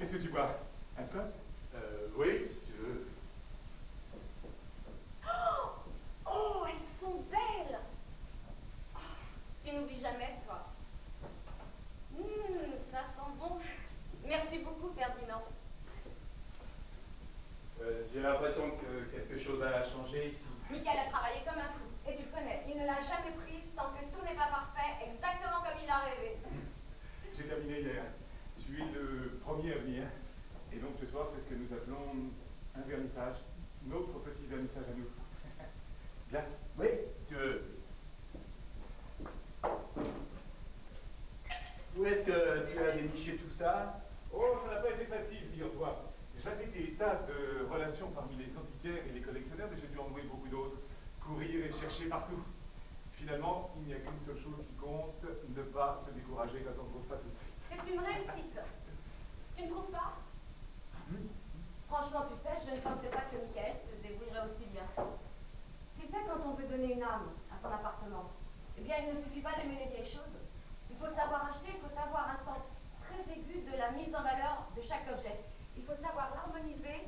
Qu'est-ce que tu bois? Un scotch? Oui, si tu veux. Oh, elles sont belles. Oh, tu n'oublies jamais, toi. Ça sent bon. Merci beaucoup, Ferdinand. J'ai l'impression que quelque chose a changé ici. Michael a travaillé comme un fou. Et tu le connais, il ne l'a jamais prise tant que tout n'est pas parfait, exactement comme il a rêvé. J'ai terminé hier. Tu es le premier à venir. Et donc ce soir, c'est ce que nous appelons un vernissage. Notre petit vernissage à nous. Glace? Oui, tu veux. Où est-ce que tu as déniché tout ça? Oh, ça n'a pas été facile, figure-toi. J'avais des tas de relations parmi les antiquaires et les collectionneurs, mais j'ai dû en nouer beaucoup d'autres. Courir et chercher partout. Finalement, il n'y a qu'une seule chose qui compte, ne pas se décourager quand on ne trouve pas tout de suite. C'est une réussite. Tu ne trouves pas? Franchement, tu sais, je ne pensais pas que Michael se débrouillerait aussi bien. Tu sais, quand on veut donner une âme à son appartement, eh bien, il ne suffit pas d'aimer les vieilles choses. Il faut savoir acheter, il faut savoir un sens très aigu de la mise en valeur de chaque objet. Il faut savoir l'harmoniser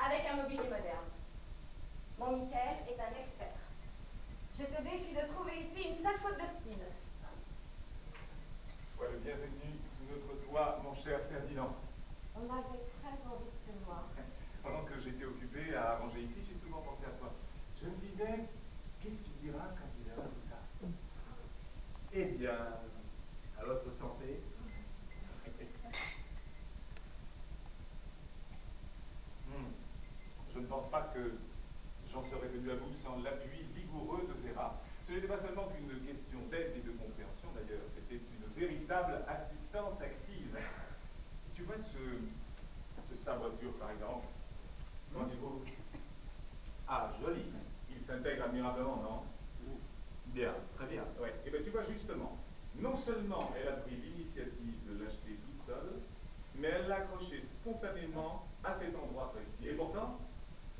avec un mobilier moderne. Mon Michael est un expert. Je te défie de trouver ici une seule faute de style. Sois le bienvenu sous notre toit, mon cher Ferdinand. On avait très envie de te voir. Pendant que j'étais occupé à arranger ici, j'ai souvent pensé à toi. Je me disais, qu'est-ce que tu diras quand tu verras tout ça? Eh bien, à votre santé. Je ne pense pas que j'en serais venu à bout sans l'appui vigoureux de Vera. Ce n'était pas seulement qu'une question d'aide et de compréhension d'ailleurs, c'était une véritable assistance active. Tu vois ce sabre-voiture par exemple, qu'en dites-vous? Ah, joli. Il s'intègre admirablement, non? Bien, très bien. Ouais. Et bien tu vois justement, non seulement elle a pris l'initiative de l'acheter toute seule, mais elle l'a accroché spontanément à cet endroit précis. Et pourtant,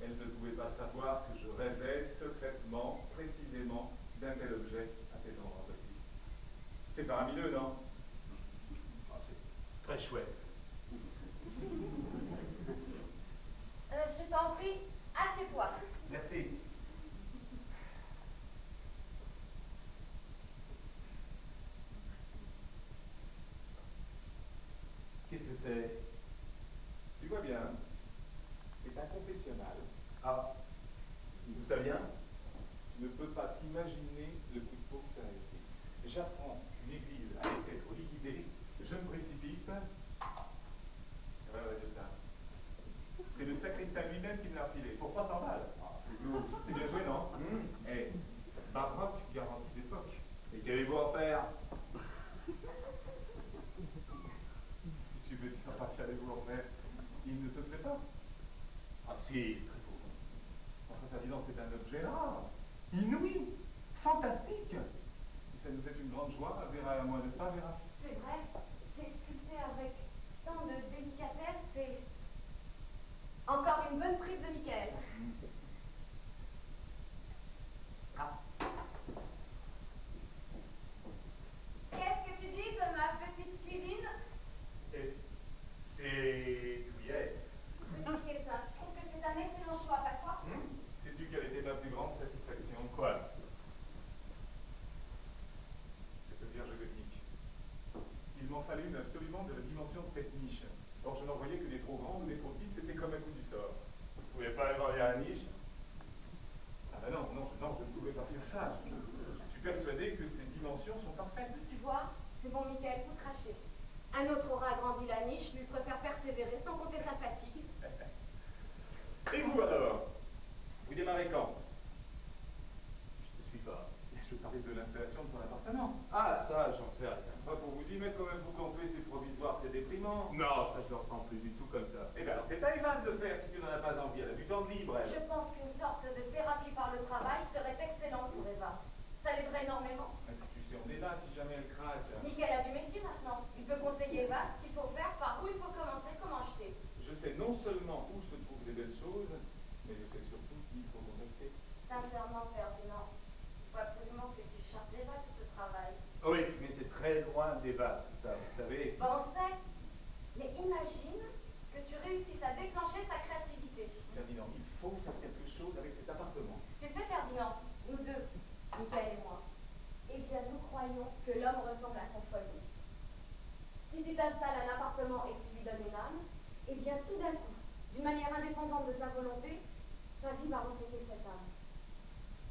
elle ne pouvait pas savoir que je rêvais secrètement, précisément, d'un tel objet à cet endroit précis. C'est faramineux, non? Ah, c'est très chouette. Je t'en prie, assieds-toi. Merci. Qu'est-ce que c'est? Tu vois bien, c'est un confessionnal. Ah, d'où ça vient? Tu ne peux pas t'imaginer le coup de peau que ça a été. J'apprends qu'une église allait être liquidée, je me précipite. Ouais, c'est ça. C'est le sacristain lui-même qui me l'a refilé, pour 300 balles. Ah, c'est lourd. C'est bien joué, non? Eh, Baroque, garantie d'époque. Et qu'avez-vous en faire? Si tu veux dire pas qu'allez-vous en faire, il ne te plaît pas. Ah si, très beau. Enfin, Ferdinand, c'est un objet rare, inouï, fantastique. Ça nous fait une grande joie, Vera et à moi, n'est-ce pas, Vera? C'est vrai, c'est sculpté avec tant de délicatesse et encore une bonne prise de Michael. Ah. Qu'est-ce que tu dis de ma petite cuisine? Et c'est douillet. Michael, je trouve que c'est un excellent choix, pas quoi? Sais-tu quelle était ma plus grande satisfaction? Quoi? Cette Vierge gothique. Il m'en fallut absolument de la dimension de cette niche. Or, je n'en voyais que des trop grandes ou des trop petites, c'était comme un coup du sort. Vous ne pouvez pas agrandir la niche? Ah ben non, je ne pouvais pas faire ça. Je suis persuadé que ces dimensions sont parfaites. Tu vois, c'est bon, Michael, tout craché. Un autre aura agrandi la niche, lui préfère persévérer sans compter sa fatigue. Et vous alors? Vous démarrez quand? Je ne suis pas. Je parlais de l'installation de ton appartement. Ah, ça, j'en sais rien. Pas pour vous y mettre quand même, vous campez, c'est provisoire, c'est déprimant. Non, ça, je ne le ressens plus du tout comme ça. Eh bien alors, c'est à Evan de le faire si tu n'en as pas envie. Elle a du temps de libre, elle. Je pense qu'une sorte de thérapie par le travail serait excellente pour Eva. Ça l'aiderait énormément. Tu sais, on est là si jamais elle craque. Michael a du métier maintenant. Il peut conseiller Eva ce qu'il faut faire, par où il faut commencer, comment acheter. Je sais non seulement où se trouvent les belles choses, mais je sais surtout qui il faut contacter. installe un appartement et qui lui donne une âme, eh bien tout d'un coup, d'une manière indépendante de sa volonté, sa vie va refléter cette âme.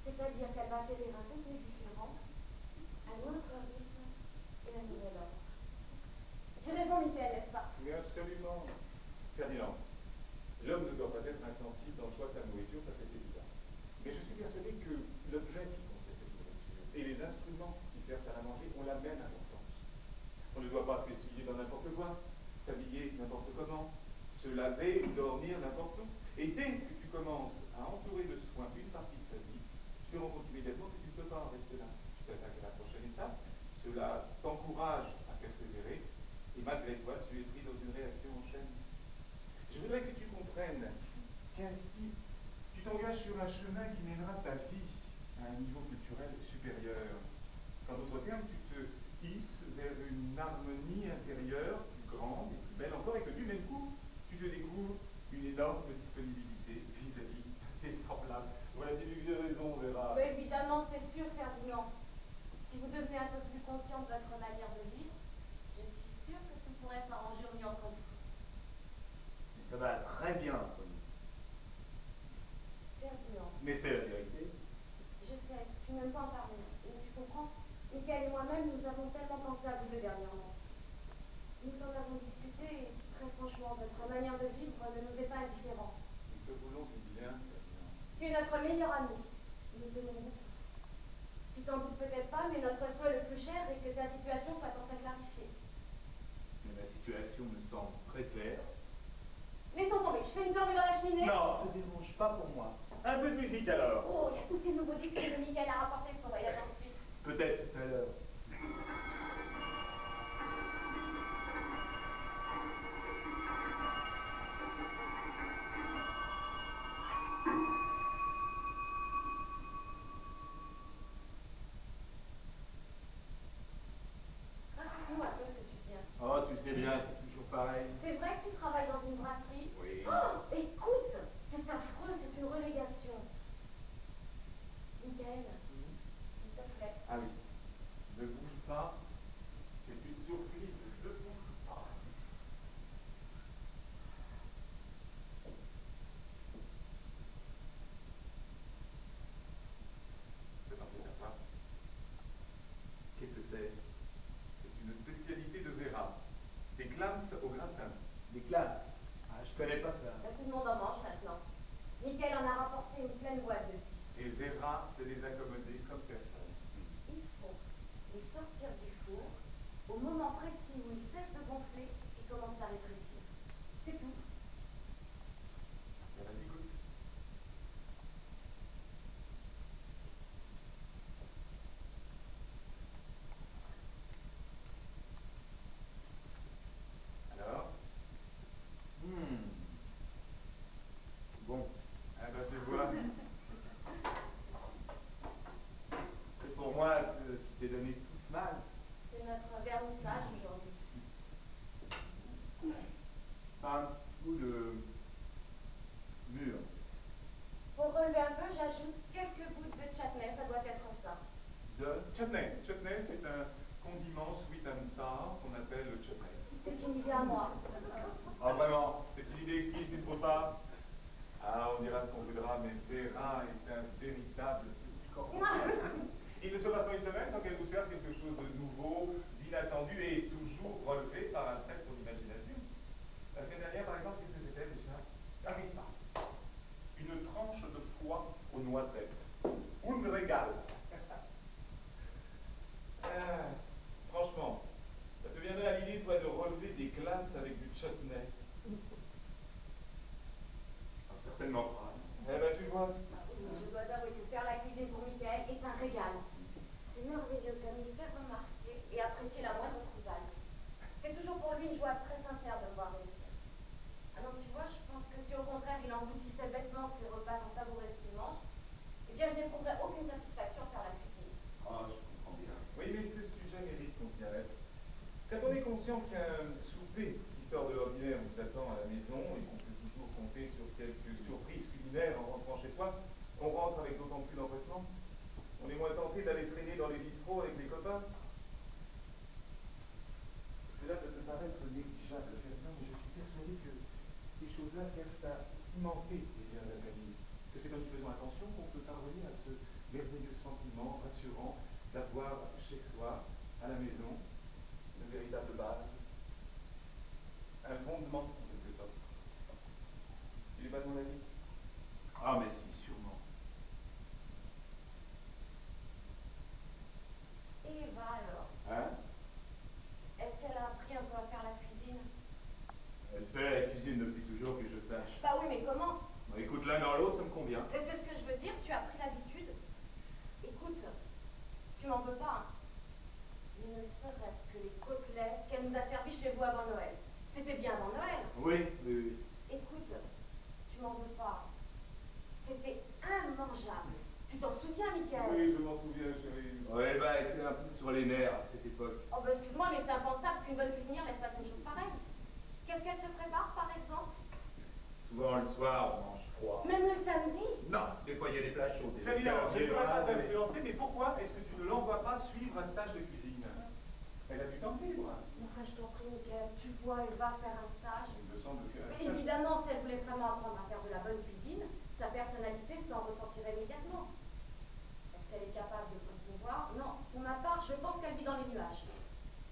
C'est-à-dire qu'elle va acquérir un contenu différent, un autre rythme et un nouvel ordre. J'ai raison, Michael, n'est-ce pas? Mais absolument. Ferdinand, l'homme ne doit pas être insensible dans le choix de sa nourriture, ça c'est évident. Mais je suis persuadé que l'objet qui contient cette nourriture et les instruments qui servent à la manger ont la même importance. On ne doit pas s'essuyer dans n'importe quoi, s'habiller n'importe comment, se laver ou dormir n'importe où. Et dès que tu commences à entourer de soins une partie de ta vie, tu te rends compte immédiatement que tu ne peux pas en rester là. Tu t'attaques à la prochaine étape, cela t'encourage à persévérer, et malgré toi, tu es pris dans une réaction en chaîne. Je voudrais que tu comprennes qu'ainsi, tu t'engages sur un chemin qui mènera ta vie à un niveau culturel supérieur. En d'autres termes, tu te hisses vers une harmonie intérieure plus grande et plus belle encore, et que du même coup, tu te découvres une énorme disponibilité vis-à-vis de tes semblables. Voilà des raisons, Vera. Oui, évidemment, c'est sûr, Ferdinand. Si vous devenez un peu plus conscient de votre manière de vivre, je suis sûre que tout pourrait s'arranger au mieux entre vous. Ça va très bien entre nous. Ferdinand. Mais c'est la vérité. Je sais, tu n'aimes pas en parler, mais tu comprends. Michael et moi-même, nous avons tellement pensé à vous deux dernièrement. Nous en avons discuté et, très franchement, votre manière de vivre ne nous est pas indifférente. Nous te voulons du bien, Ferdinand. Tu es notre meilleur ami. Nous t'aimons beaucoup. Tu t'en doutes peut-être pas, mais notre souhait le plus cher est que ta situation soit enfin clarifiée. Mais ma situation me semble très claire. Laissons tomber, je fais une formule dans la cheminée. Non, ne te dérange pas pour moi. Un peu de musique alors. Oh, il y a tous ces nouveaux disques que Michael a rapportés, on va y attendre dessus. Peut-être tout à l'heure. Raconte-nous un peu ce que tu viens. Oh, tu sais bien, c'est toujours pareil. C'est vrai que tu travailles dans une brasserie? Oui. Oh, écoute, c'est affreux, c'est une relégation. Michael, s'il te plaît. Ah oui. Ne bouge pas. C'est une surprise. Ne bouge pas. C'est parti à toi. Qu'est-ce que c'est? C'est une spécialité de Vera. Des clams au gratin. Des classes. Ah, je connais pas ça. Tout le monde en mange maintenant. Michael en a rapporté une pleine boîte de disques. Et Vera se les accommoder comme personne. Il faut les sortir du four au moment précis où ils cessent de gonfler et commencent à rétrécir. C'est tout. Ça va, écoute. Alors? Bon. Ah bah tu vois. C'est pour moi que tu t'es donné toute mal. C'est notre vernissage aujourd'hui. Un coup de mur. Pour relever un peu, j'ajoute quelques gouttes de chutney, ça doit être ça. De. Chutney. Chutney, c'est un condiment sweet and sour qu'on appelle le chutney. C'est une idée à moi. Ah, vraiment. C'est une idée exquise, tu ne trouves pas? Ah, on dira ce qu'on voudra, mais Vera est un véritable petit corps. Il ne se passe pas une semaine sans qu'elle vous serve quelque chose de nouveau, d'inattendu et toujours relevé par un trait de son imagination. La semaine dernière, par exemple, qu'est-ce que c'était déjà? Ah oui, ça. Une tranche de foie aux noisettes. Un régal. Franchement, ça te viendrait à l'idée, toi, de relever des classes avec du chutney? Ah, certainement pas. Eh ben, tu vois. Je dois avouer que faire la cuisine pour Michael est un régal. C'est merveilleux comme il fait remarquer et apprécier la moindre trouvaille. C'est toujours pour lui une joie très sincère de me voir réussir. Alors tu vois, je pense que si au contraire il engloutissait bêtement ses repas sans savourer ce qu'il mange, eh bien je n'éprouverais aucune satisfaction à faire la cuisine. Ah, je comprends bien. Oui, mais ce sujet mérite qu'on s'y arrête. Quand on est conscient qu'un souper qui sort de l'ordinaire vous attend à la maison et qu'on peut toujours compter sur quelques surprises culinaires en rentrant chez soi, on rentre avec d'autant plus d'empressement. On est moins tenté d'aller traîner dans les bistrots avec les copains. Cela peut te paraître servent à cimenter les liens de la famille, que c'est en y faisant attention qu'on peut parvenir à ce merveilleux sentiment rassurant d'avoir chez soi, à la maison, une véritable base, un fondement en quelque sorte. Tu n'es pas de mon avis? Ah, mais si, sûrement. Et Eva alors? Hein? Est-ce qu'elle a appris un peu à faire la cuisine? Elle fait la cuisine depuis toujours que je sache. Bah oui, mais comment? Bah, écoute, l'un dans l'autre, ça me convient. C'est ce que je veux dire, tu as pris l'habitude. Écoute, tu m'en veux pas. Hein. Ne serait-ce que les côtelettes qu'elle nous a servis chez vous avant Noël. C'était bien avant Noël. Oui, oui, oui. Écoute, tu m'en veux pas. C'était immangeable. Tu t'en souviens, Michael? Oui, je m'en souviens, chérie. Ouais, bah, elle était un peu sur les nerfs à cette époque. Oh bah excuse-moi, mais c'est impensable qu'une bonne cuisinière laisse pas une chose pareille. Qu'est-ce qu'elle se prépare, par exemple? Souvent, le soir, on mange froid. Même le samedi? Non, des fois, il y a des plats chauds. Des Très bien, je ne pourrais pas des- t'influencer, mais pourquoi est-ce que tu ne l'envoies pas suivre un stage de cuisine? Elle a du temps libre. Enfin, je t'en prie, Michael, tu vois, elle va faire un stage. Il me semble que... Mais évidemment, si elle voulait vraiment apprendre à faire de la bonne cuisine, sa personnalité s'en ressentirait immédiatement. Est-ce qu'elle est capable de concevoir? Non, pour ma part, je pense qu'elle vit dans les nuages.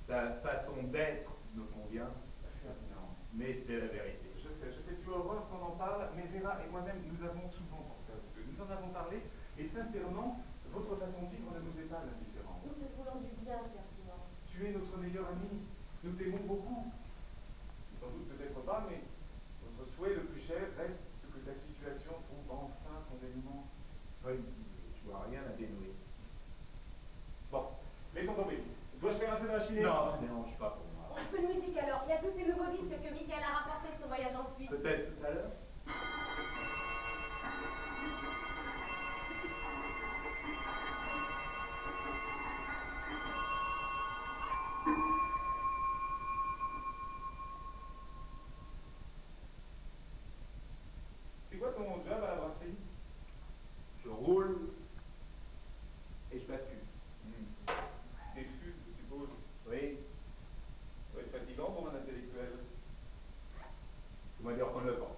Sa façon d'être me convient, Ferdinand. mais c'est la vérité. Je sais, tu as horreur qu'on en parle, mais Vera et moi-même, nous avons souvent pensé à vous deux. Nous en avons parlé, et sincèrement, votre façon de vivre ne nous est pas indifférente. Nous te voulons du bien, Ferdinand. Tu es notre meilleur ami. Nous t'aimons beaucoup. Sans doute peut-être pas, mais notre souhait le plus cher reste que ta situation trouve enfin son dénouement. Oui, je vois rien à dénouer. Bon, laissons tomber. Dois-je faire un peu d'enchaîner? Non, ça ne dérange pas pour moi. Un peu de musique alors. Il y a tous ces nouveaux disques que Michael a rapportés de son voyage en Suisse. Peut-être tout à l'heure. C'est quoi ton job à la brasserie? Je roule et je bascule. Des fûts, je suppose. Oui, Ça doit être fatigant pour un intellectuel. on va dire qu'on le pense.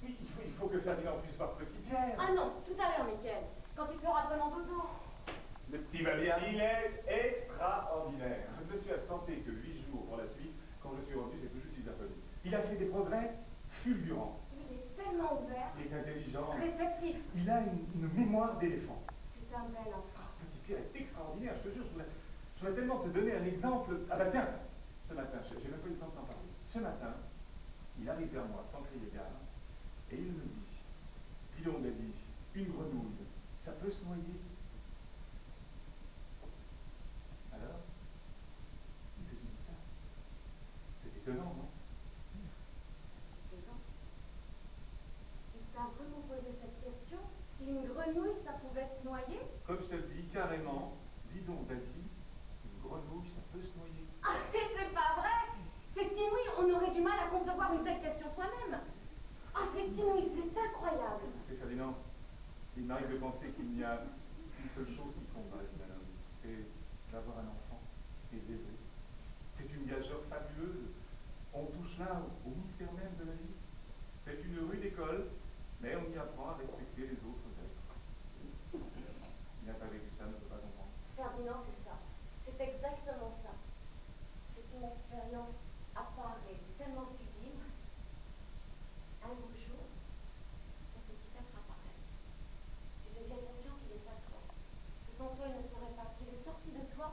Oui, il faut que Ferdinand puisse voir Petit Pierre. Ah non, tout à l'heure, Michael. Quand il fera vraiment dodo. Le petit va bien. Il est extraordinaire. Je me suis absenté que 8 jours pour la suite. Quand je suis revenu, c'est tout juste aperçu. Il a fait des progrès fulgurants. Il est tellement ouvert, Il est intelligent. réceptif. Il a une mémoire d'éléphant. C'est un bel enfant. Petit Pierre est extraordinaire, je te jure. Je voudrais tellement te donner un exemple. Ah bah tiens, ce matin, j'ai même pas eu le temps de t'en parler. Ce matin, il arrive vers moi sans crier gare et il me dit, puis on m'a dit, une grenouille, ça peut se noyer. Alors, il te dit ça. C'est étonnant, non? C'est bon. Il t'a vraiment posé cette question? Si une grenouille, ça pouvait se noyer? Comme je te le dis, carrément, dis donc, Daddy, une grenouille, ça peut se noyer. Ah, mais c'est pas vrai! C'est inouï, on aurait du mal à concevoir une telle question soi-même. Ah, c'est inouï, c'est incroyable. C'est Ferdinand, il m'arrive de penser qu'il n'y a une seule chose qui compte dans la vie d'un homme, c'est d'avoir un enfant et de l'élever. C'est une gageure fabuleuse. On touche là au mystère même de la vie. C'est une rude école, mais on y apprend à respecter les autres êtres. Il n'a pas vécu ça, ne peut pas comprendre. Ferdinand, c'est ça. C'est exactement ça. C'est une expérience à part et tellement sublime. Un beau jour, ton petit être apparaît. Tu deviens conscient qu'il est à toi. Que sans toi, il ne saurait pas qu'il est sorti de toi.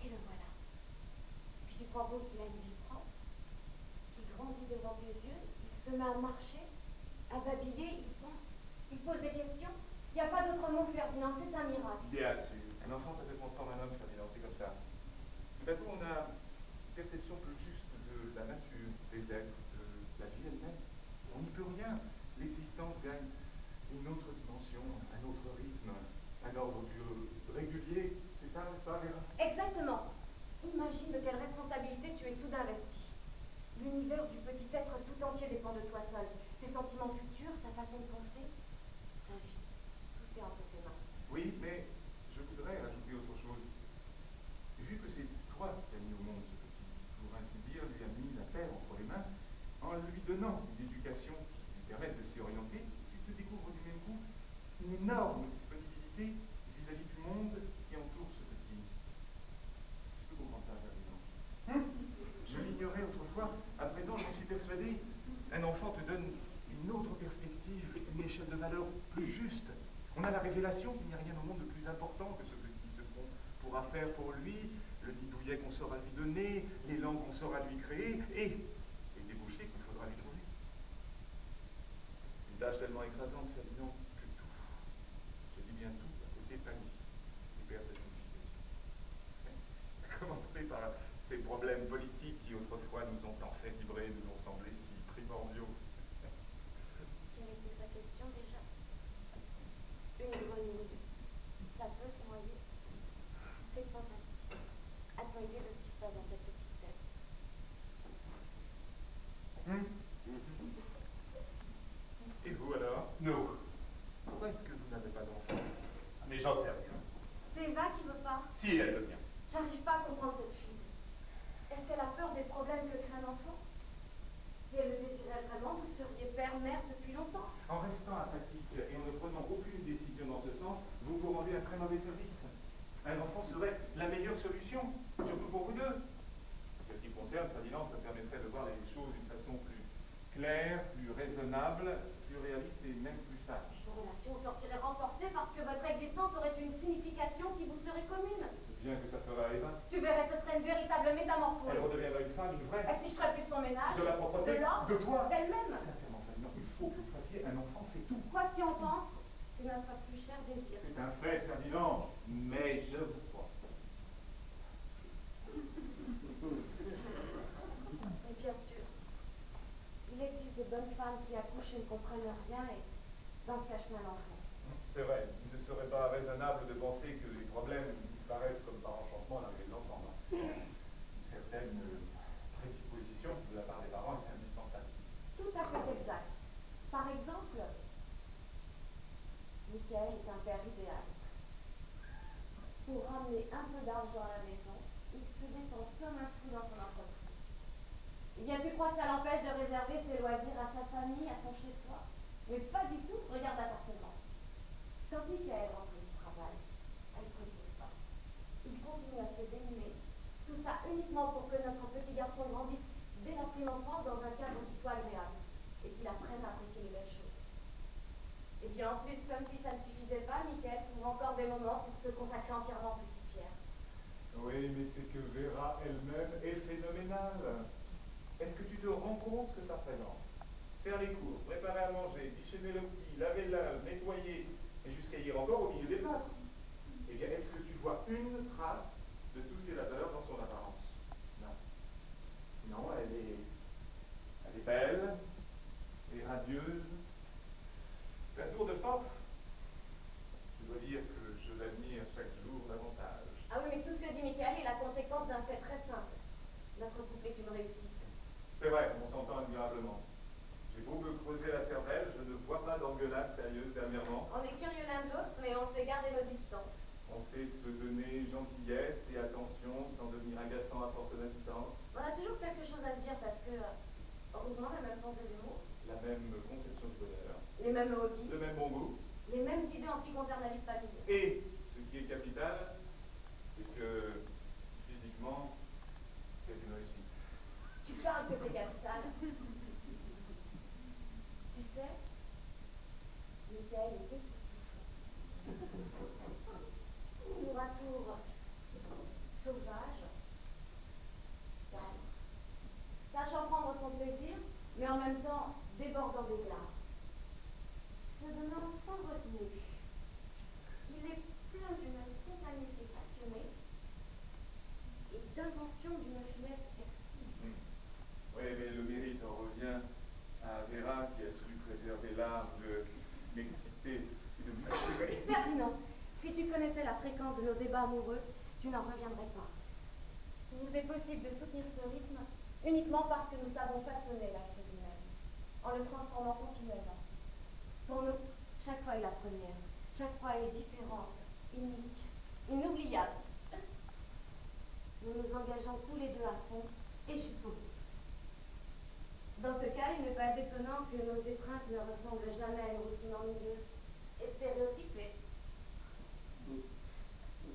Et le voilà. Puis tu crois beau qu'il a une vie propre. Il grandit devant tes yeux. Il se met à marcher, à babiller. Il pense. Il pose des questions. Il n'y a pas d'autre mot, Ferdinand. C'est un miracle. Bien sûr. Un enfant, ça se transforme en homme, Ferdinand, c'est comme ça. Tout à coup, on a une perception plus juste de la nature. valeurs plus justes. On a la révélation qu'il n'y a rien au monde de plus important que ce que ce qu'on pourra faire pour lui, le nid douillet qu'on saura lui donner, l'élan qu'on saura lui créer, et les débouchés qu'il faudra lui trouver. Une tâche tellement écrasante, Ferdinand, que tout, je dis bien tout, à côté pâlit et perd sa signification. À commencer par ces problèmes politiques qui autrefois nous ont tant fait vibrer, nous ont semblé si primordiaux. Quelle était sa question déjà? Une grenouille. Ça peut se noyer. C'est fantastique. A-t-on idée de ce qui se passe dans cette petite tête? Et vous alors? Nous. Pourquoi est-ce que vous n'avez pas d'enfant? Mais j'en sais rien. C'est Eva qui veut pas. Si elle veut bien. J'arrive pas à comprendre cette fille. Est-ce qu'elle a peur des problèmes que crée un enfant? Si elle le désirait vraiment, vous seriez père-mère depuis longtemps. En restant apathique et en ne prenant aucune décision dans ce sens, vous vous rendez un très mauvais service. Un enfant serait la meilleure solution, surtout pour vous deux. Ce qui concerne Ferdinand, ça permettrait de voir les choses d'une façon plus claire, plus raisonnable, plus réaliste et même plus sage. Vos relations sortiraient renforcées parce que votre existence aurait une signification qui vous serait commune. Bien que ça ferait à Eva. Tu verrais, ce serait une véritable métamorphose. Elle redeviendra une femme, une vraie. Elle ficherait plus son ménage, De la propreté, de l'ordre, de toi. d'elle-même. Sincèrement, Ferdinand, il faut que vous fassiez un enfant, c'est tout. Quoi qu'il en pense, c'est notre plus cher désir. C'est un fait, Ferdinand, mais je vous crois. Mais bien sûr, il existe de bonnes femmes qui accouchent et ne comprennent rien et dans ce cas-chemin l'enfant. C'est vrai, il ne serait pas raisonnable de penser que les problèmes disparaissent comme par enchantement à l'arrivée de l'enfant. Une certaine prédisposition de la part des parents est indispensable. Tout à fait exact. Par exemple, Michael est un père idéal. Pour ramener un peu d'argent à la maison, il se dépense comme un fou dans son entreprise. Il bien tu crois que ça l'empêche de réserver ses loisirs à sa famille, à son chez-soi? Mais pas du tout, regarde l'appartement. Quand Michael rentre du travail, elle ne repose pas. Il continue à se dénuer, tout ça uniquement pour que notre petit garçon grandisse dès la plus enfance dans un cadre qui soit agréable et qu'il apprenne à apprécier les belles choses. Et bien en plus, comme si ça ne suffisait pas, Michael trouve encore des moments pour se consacrer entièrement au petit Pierre. Oui, mais c'est que Vera elle-même est phénoménale. Est-ce que tu te rends compte ce que ça représente? Faire les cours, préparer à manger, bichonner le petit, laver le linge, nettoyer, et jusqu'à hier encore au milieu des plâtres. Eh bien, est-ce que tu vois une trace de tous ces labeurs dans son apparence? Non. Non, elle est belle, et radieuse. C'est un tour de force. Je dois dire que je l'admire chaque jour davantage. Ah oui, mais tout ce que dit Michael est la conséquence d'un fait très simple. Notre couple est une réussite. C'est vrai, on s'entend admirablement. J'ai beau me creuser la cervelle, je ne vois pas d'engueulade sérieuse dernièrement. On est curieux l'un de l'autre, mais on sait garder nos distances. On sait se donner gentillesse et attention sans devenir agaçant à force d'insistance. On a toujours quelque chose à se dire parce que, heureusement, la même sens de l'humour, La même conception du bonheur. les mêmes hobbies, Le même bon goût. les mêmes idées en ce qui concerne la vie de famille. Et ce qui est capital, c'est que physiquement, c'est une réussite. Tu parles que c'est capital. Tu sais, Michael est tour à tour sauvage, calme, sachant prendre son plaisir, mais en même temps débordant d'éclat, se donnant sans retenue. Il est plein d'une spontanéité passionnée et d'invention d'une finesse exquise. Oui, mais le mérite en revient à Vera qui a su préserver l'art de m'exciter et de me rassurer. Ferdinand, si tu connaissais la fréquence de nos débats amoureux, tu n'en reviendrais pas. Il nous est possible de soutenir ce rythme uniquement parce que nous savons façonner l'être humain, en le transformant continuellement. Pour nous, chaque fois est la première, chaque fois est différente, unique, inoubliable. Nous nous engageons tous les deux à fond et jusqu'au bout. Dans ce cas, il n'est pas étonnant que nos étreintes ne ressemblent jamais à une routine ennuyeuse et stéréotypée.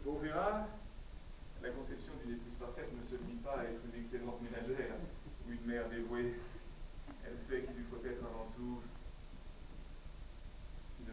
Pour Vera, la conception d'une épouse parfaite ne se limite pas à être une excellente ménagère ou une mère dévouée. Elle sait qu'il lui faut être avant tout une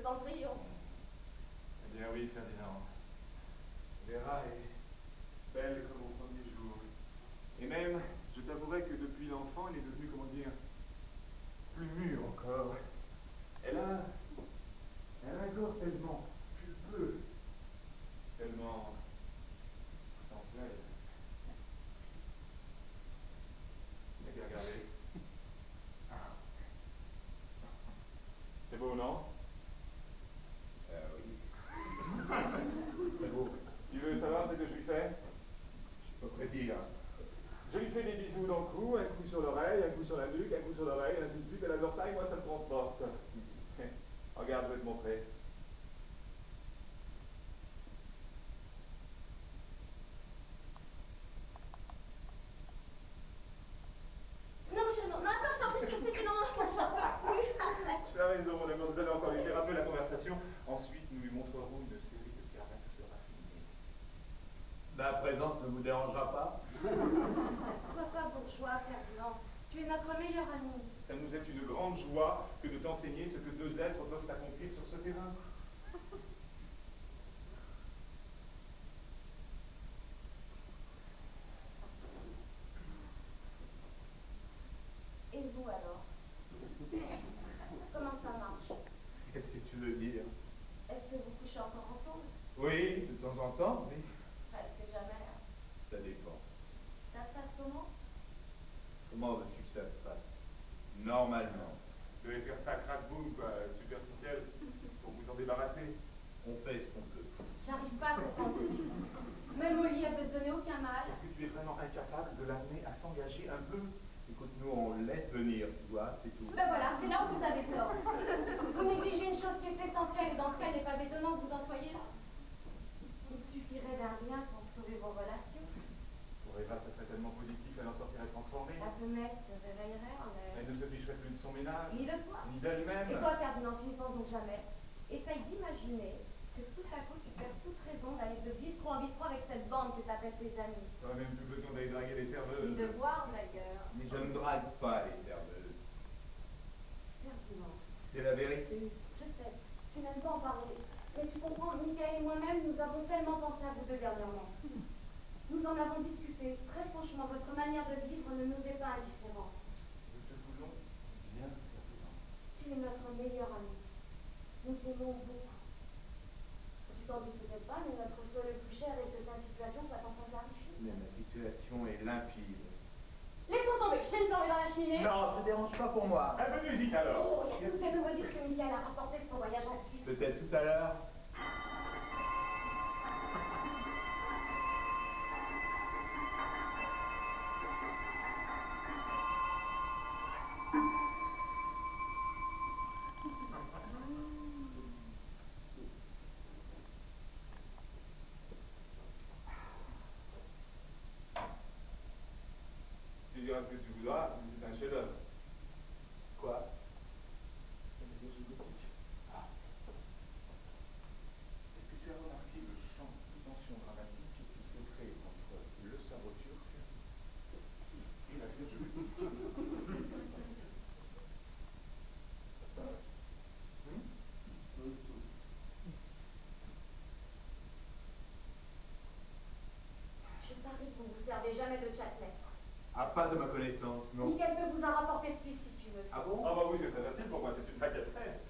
Cendrillon. Eh bien oui, Ferdinand. Vera est belle comme au premier jour. Et même, je t'avouerai que depuis l'enfant, elle est devenue, comment dire, plus mûre encore. Elle a un corps tellement pulpeux, tellement sensuel. T'as qu'à regarder. C'est beau, non? Oui. C'est beau. Tu veux savoir ce que je lui fais? Je peux prédire. Je lui fais des bisous dans le cou, un coup sur l'oreille, un coup sur la nuque, un coup sur l'oreille, ainsi de suite, elle adore ça et moi ça me transporte. Regarde, je vais te montrer. Non, non, attends, je t'en prie, qu'est-ce que tu n'en manges pas plus. Tu as raison, mon amour, nous allons encore lui faire un peu la conversation. Ensuite, nous lui montrerons une série de caresses raffinées. La présence ne vous dérangera pas? Sois pas bourgeois, Ferdinand. Tu es notre meilleur ami. Ça nous est une grande joie que de t'enseigner ce que deux êtres peuvent accomplir sur ce terrain. Et vous alors? Comment ça marche? Qu'est-ce que tu veux dire? Est-ce que vous couchez encore ensemble? Oui, de temps en temps, oui. Presque jamais. Hein. Ça dépend. Ça se passe comment? Comment veux-tu que ça se passe? Normalement. Vous devez faire ça crack-boom, quoi, superficiel, pour vous en débarrasser. On fait ce qu'on peut. J'arrive pas à comprendre. Même au lit, elle peut te donner aucun mal. Est-ce que tu es vraiment incapable de l'amener à s'engager un peu? Écoute, nous, on laisse venir, tu vois, c'est tout. Ben voilà, c'est là où vous avez tort. Vous négligez une chose qui est essentielle et dans ce cas, il n'est pas étonnant que vous en soyez là. Il suffirait d'un rien pour sauver vos relations. Pour Eva, ça serait tellement positif, elle en sortirait transformée. La fenêtre se réveillerait en elle. Elle ne se ficherait plus de son ménage, Ni de toi. ni d'elle-même. Et toi, Ferdinand, tu n'y penses donc jamais. Essaye d'imaginer que tout à coup, tu perds toute raison d'aller de bistrot en bistrot avec cette bande que t'appelles tes amis. T'aurais même plus besoin d'aller draguer les serveuses. Ni de boire, d'ailleurs. Mais je ne drague pas les serveuses. Ferdinand. C'est la vérité. Je sais, tu n'aimes pas en parler. Mais tu comprends, Michael et moi-même, nous avons tellement pensé à vous deux dernièrement. Nous en avons discuté. Très franchement, votre manière de vivre ne nous est pas indifférente. Nous te voulons bien, Ferdinand. Tu es notre meilleur ami. Nous t'aimons beaucoup. Tu t'en doutes peut-être pas, mais notre souhait le plus cher est que ta situation soit enfin clarifiée. Mais ma situation est limpide. Laisse-moi tomber, je t'ai enlevé dans la cheminée. Non, ça ne dérange pas pour moi. Un peu de musique alors. Oh, est-ce que vous savez me dire que Michael a rapporté de son voyage en Suisse? Peut-être tout à l'heure. Tu diras ce que tu voudras, mais c'est un chef-d'œuvre. Quoi? Ah. Est-ce que tu as remarqué le champ de tension dramatique qui se crée entre le sabre turc et la Vierge? Je parie que vous ne vous servez jamais de Châtelet. Ah, pas de ma connaissance, non. Michael peut vous en rapporter de Suisse si tu veux. Ah bon? Ah bah oui, c'est très facile pour moi, c'est une paquette prête.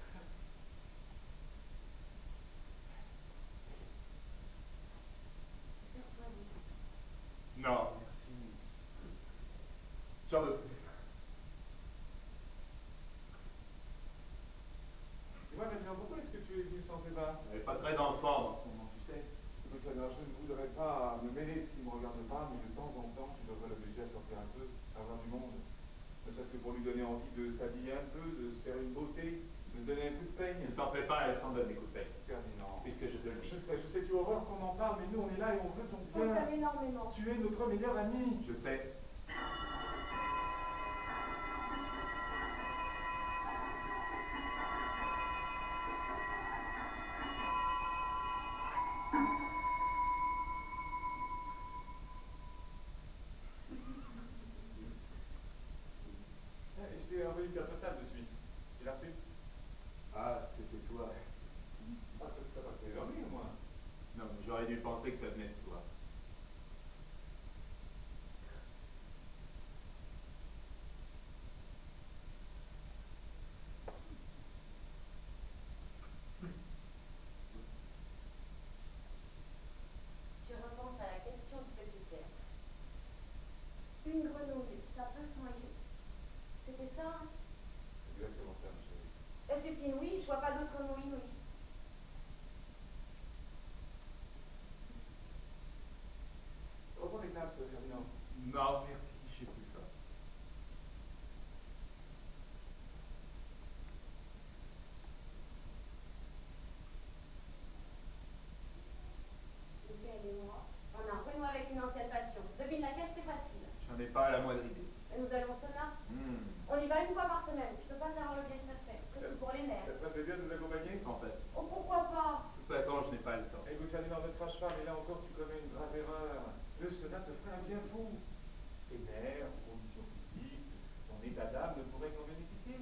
Persuadez. Non, merci. J'en veux plus. Dis-moi maintenant, pourquoi est-ce que tu es venu sans Eva? J'avais pas très d'enfants en ce moment, tu sais. Écoute, alors je ne voudrais pas me mêler de ce qui ne me regarde pas, mais de temps en temps, tu devrais l'obliger à sortir un peu, à voir du monde. Ne serait-ce que pour lui donner envie de s'habiller un peu, de se faire une beauté. c'était ça. C'est exactement ça, ma chérie. C'est inouï, je vois pas d'autre mot inouï. Reprends tes classes, Ferdinand. Non, merci, j'ai plus faim. Michael et moi, on a renoué avec une ancienne passion. Devine laquelle, c'est facile. J'en ai pas la moindre idée. Et nous allons au sauna. On y va une fois par semaine. Je peux pas savoir le bien que ça fait. C'est pour les nerfs. Ça te ferait bien de nous accompagner? En fait. Oh, pourquoi pas? De toute façon, je n'ai pas le temps. Écoute, Ferdinand, ne te fâche pas, mais là encore, tu commets une grave erreur. Le sauna te ferait un bien fou. Tes nerfs, conditions physiques, ton état d'âme ne pourraient qu'en bénéficier.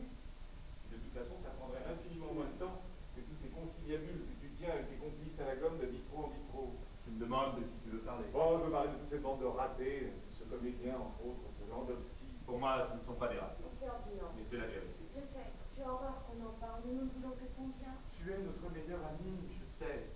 De toute façon, ça prendrait infiniment moins de temps que tous ces conciliabules que tu tiens avec tes complices à la gomme de bistrot en bistrot. Tu me demandes de qui tu veux parler. Oh, je veux parler de toute cette bande de ratés, ce comédien, entre autres, ce Landowski. Pour moi, ce ne sont pas des ratés. Ferdinand, Mais c'est la vérité. je sais, tu as horreur qu'on en parle, mais nous ne voulons que ton bien. Tu es notre meilleur ami, Je sais.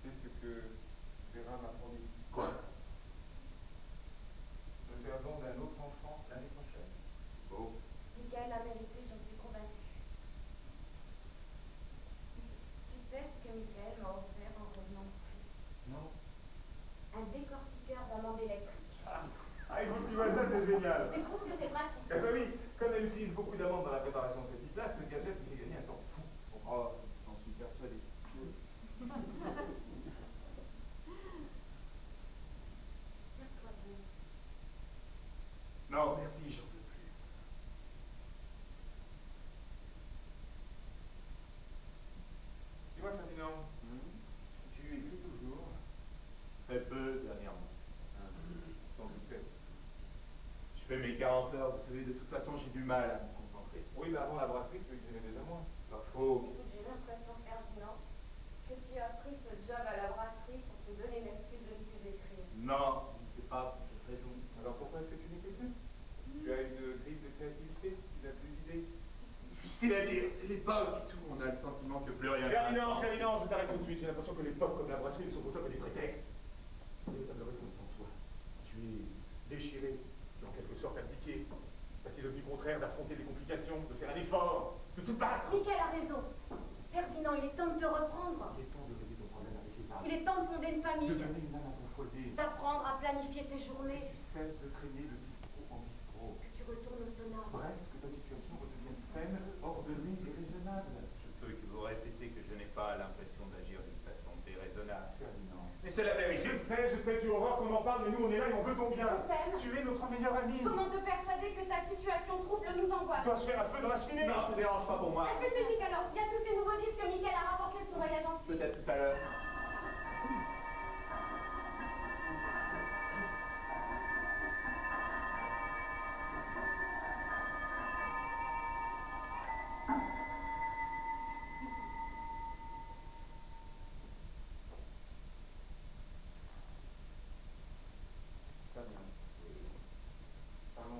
Tu sais ce que Vera m'a promis. Quoi? Me faire don d'un autre enfant l'année prochaine. Oh. Michael l'a mérité, j'en suis convaincue. Tu sais ce que Michael m'a offert en revenant de Suisse? Non. Un décortiqueur d'amande électrique. Ah, écoute, tu vois, ça c'est génial. C'est prouve que c'est pratique. Eh ben oui, comme elle utilise beaucoup d'amandes dans la préparation de cette pizza, ce gadget lui fait gagner un temps fou. Oh, j'en suis persuadé. Serre-toi bien. Non, merci, j'en peux plus. Tu vois, Ferdinand, tu écris toujours. Très peu dernièrement. Sans doute fait. Je fais mes 40 heures, vous savez, de toute façon, j'ai du mal à me concentrer. Oui, mais avant la brasserie, tu écrivais déjà moins. Pas faux. Écoute, j'ai l'impression, Ferdinand, que tu as pris ce job à la brasserie pour te donner une excuse de ne plus écrire. Non, je ne sais pas pour quelle raison. Alors pourquoi est-ce que tu n'écris plus? Tu as une crise de créativité, tu n'as plus d'idées. Difficile à dire, c'est l'époque et tout, on a le sentiment que plus rien Ferdinand, Ferdinand, je t'arrête tout de suite. J'ai l'impression que les pop comme la brasserie sont au top des prétextes. Véritable réponse en soi. Tu es déchiré, tu es en quelque sorte abdiqué. Va-t-il devenu contraire d'affronter les complications, de faire un effort, de tout battre? Michael a raison. Ferdinand, il est temps de te reprendre. Il est temps de régler ton problème avec les femmes. Il est temps de fonder une De famille. donner une âme à ton foyer. D'apprendre à planifier tes journées. Tu cesses de traîner de bistrot en bistrot. Que tu retournes au sauna. Bref, que ta situation redevienne saine, ordonnée et raisonnable. Je peux que vous répétez que je n'ai pas l'impression d'agir d'une façon déraisonnable. Ferdinand. Mais c'est la vérité. Je sais, tu as horreur qu'on en parle, mais nous on est là et on veut ton bien. On t'aime. Tu es notre meilleur ami. Comment te persuader que ta situation trouble nous angoisse? Dois-je faire un feu dans la cheminée? Non, ça ne dérange pas pour moi. Un peu de musique alors. Il y a tous ces nouveaux disques que Michael a rapportés de son voyage en Suisse. Peut-être tout à l'heure. Ferdinand. Parlons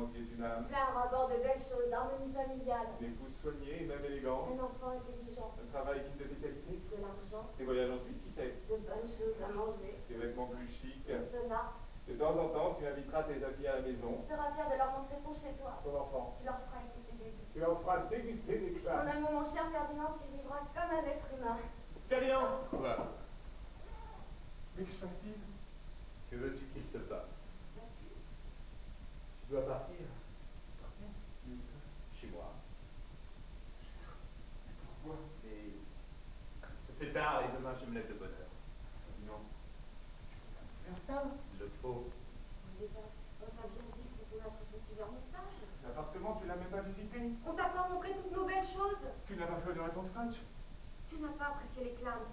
manquiez une âme. Plein rapport de belles choses, d'harmonie familiale. Une épouse soignée et même élégante. Un enfant intelligent. Un travail digne de tes qualités. De l'argent. Des voyages en Suisse, qui sait. De bonnes choses à manger. Des vêtements plus chics. Un sonat. De temps en temps, tu inviteras tes amis à la maison. Tu seras fier de leur montrer ton chez toi. Ton enfant. Tu leur feras écouter des Tu leur feras déguster des En clats. un moment, cher Ferdinand, tu vivras comme un être humain. Ferdinand! Quoi? Mais que se passe-t-il? Que veux-tu qu'il se passe? Tu dois partir. Partir? Mais où ça? Chez moi. Mais pourquoi? Et ça fait tard et demain je me lève de bonne heure. Non. Tu peux pas faire ça? Il le faut. On t'a bien dit que c'était notre petit vernissage. L'appartement, tu l'as même pas visité? On t'a pas montré toutes nos belles choses. Tu n'as pas fait honorer ton scotch? Tu n'as pas apprécié les clans.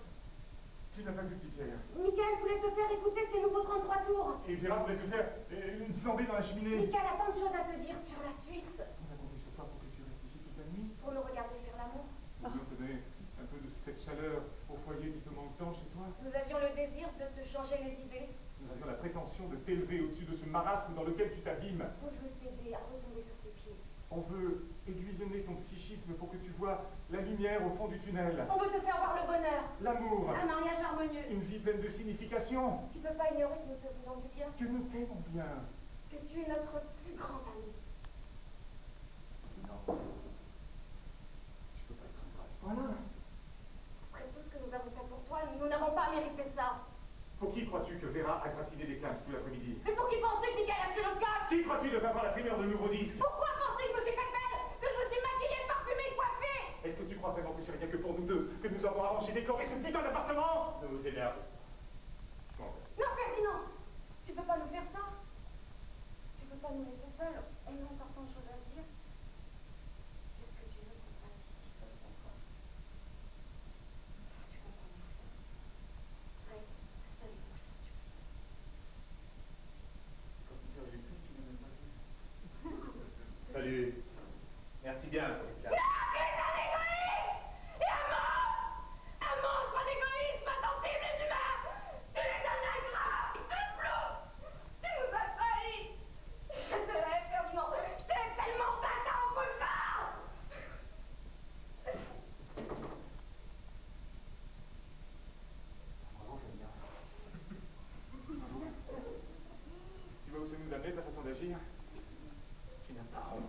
Tu n'as pas vu petit Pierre? Michael voulait te faire écouter ses nouveaux 33 tours. Et Gérard voulait te faire une flambée dans la cheminée. Michael a tant de choses à te dire sur la Suisse. On a compté sur toi pour que tu restes ici toute la nuit. Pour nous regarder faire l'amour. Nous voulons te donner un peu de cette chaleur au foyer qui te manque tant chez toi. Nous avions le désir de te changer les idées. Nous avions la prétention de t'élever au-dessus de ce marasme dans lequel tu t'abîmes. On veut t'aider à retomber sur tes pieds. On veut aiguillonner ton psychisme pour que tu vois la lumière au fond du tunnel. On veut te faire voir le bonheur. L'amour. Un mariage harmonieux. Une vie pleine de signification. Tu peux pas ignorer que nous te voulons du bien. Que nous t'aimons bien. Que tu es notre plus grand ami. Non. Tu peux pas être amoureux à ce point-là. Après tout ce que nous avons fait pour toi, nous n'avons pas mérité ça. Pour qui crois-tu que Vera a gratiné des clans tout l'après-midi? Mais pour qui penser que Michael a tué le scotch? Qui crois-tu devait avoir la primeur de nouveaux disques? Pourquoi penser que je me suis fait belle? Que je me suis maquillée, parfumée, coiffée? Est-ce que tu crois vraiment que c'est rien que pour nous deux que nous avons arrangé décoré ce putain d'appartement? Ne vous énervez. Je m'en vais. Non, Ferdinand! Tu peux pas nous faire ça? Tu peux pas nous laisser seuls? On a encore tant de choses à se dire. Qu'est-ce que tu veux qu'on fasse si seul sans toi? Tu comprends bien ça. Reste avec moi, je t'en supplie. Quand tu t'es réveillé, tu n'as même pas vu. Salut. Merci bien pour les clans. Bravo, Fabien. Bravo. Tu vois où ça nous amenait ta façon d'agir? Tu n'as pas honte.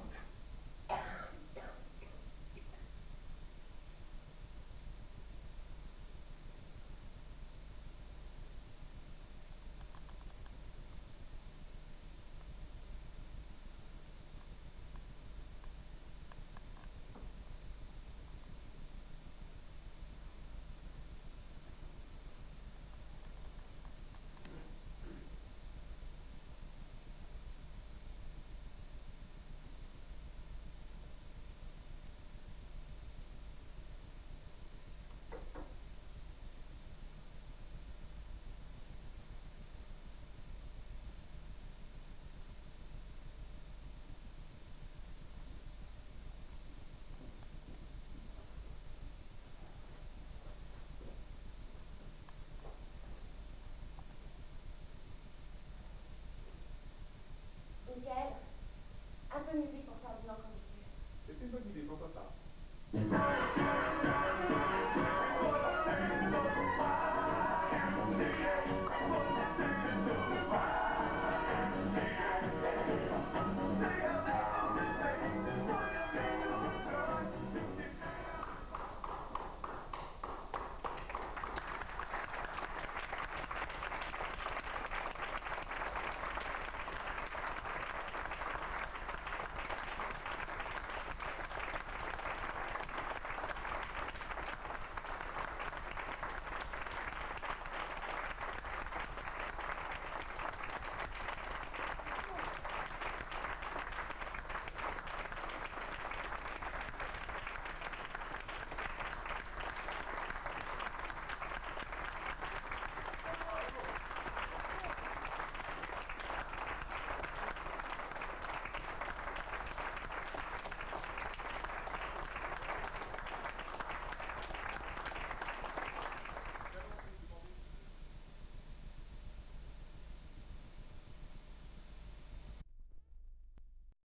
Michael, un peu de musique pour Ferdinand comme tu. C'est une bonne idée, pourquoi pas?